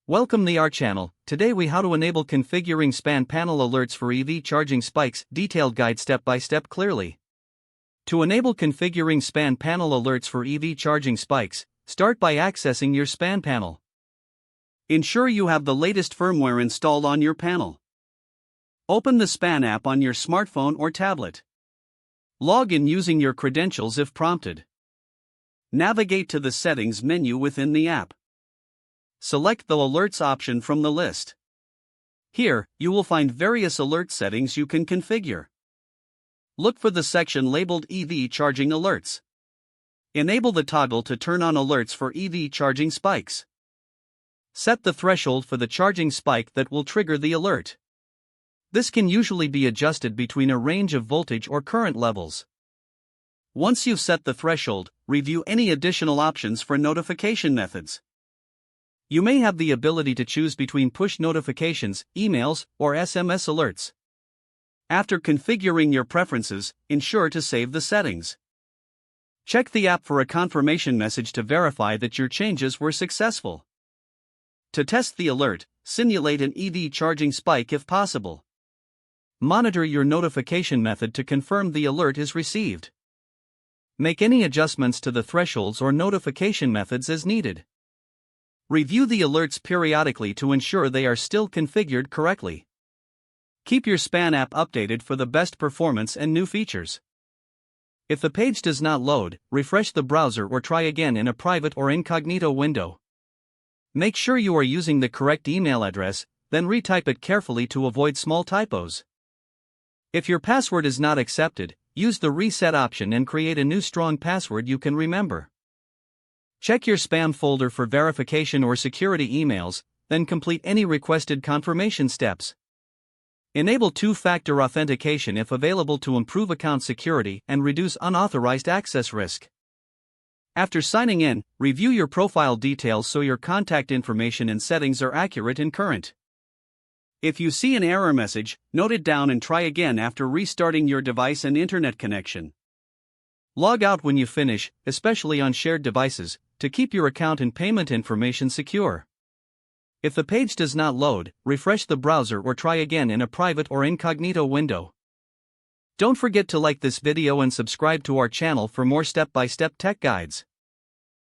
Welcome to our channel. Today we how to enable configuring span panel alerts for EV charging spikes, detailed guide step by step clearly. To enable configuring span panel alerts for EV charging spikes, start by accessing your span panel. Ensure you have the latest firmware installed on your panel. Open the span app on your smartphone or tablet. Log in using your credentials if prompted. Navigate to the settings menu within the app. Select the alerts option from the list. Here, you will find various alert settings you can configure. Look for the section labeled EV charging alerts. Enable the toggle to turn on alerts for EV charging spikes. Set the threshold for the charging spike that will trigger the alert. This can usually be adjusted between a range of voltage or current levels. Once you've set the threshold, review any additional options for notification methods. You may have the ability to choose between push notifications, emails, or SMS alerts. After configuring your preferences, ensure to save the settings. Check the app for a confirmation message to verify that your changes were successful. To test the alert, simulate an EV charging spike if possible. Monitor your notification method to confirm the alert is received. Make any adjustments to the thresholds or notification methods as needed. Review the alerts periodically to ensure they are still configured correctly. Keep your span app updated for the best performance and new features. If the page does not load, refresh the browser or try again in a private or incognito window. Make sure you are using the correct email address, then retype it carefully to avoid small typos. If your password is not accepted, use the reset option and create a new strong password you can remember. Check your spam folder for verification or security emails, then complete any requested confirmation steps. Enable two-factor authentication if available to improve account security and reduce unauthorized access risk. After signing in, review your profile details so your contact information and settings are accurate and current. If you see an error message, note it down and try again after restarting your device and internet connection. Log out when you finish, especially on shared devices, to keep your account and payment information secure. If the page does not load, refresh the browser or try again in a private or incognito window. Don't forget to like this video and subscribe to our channel for more step-by-step tech guides.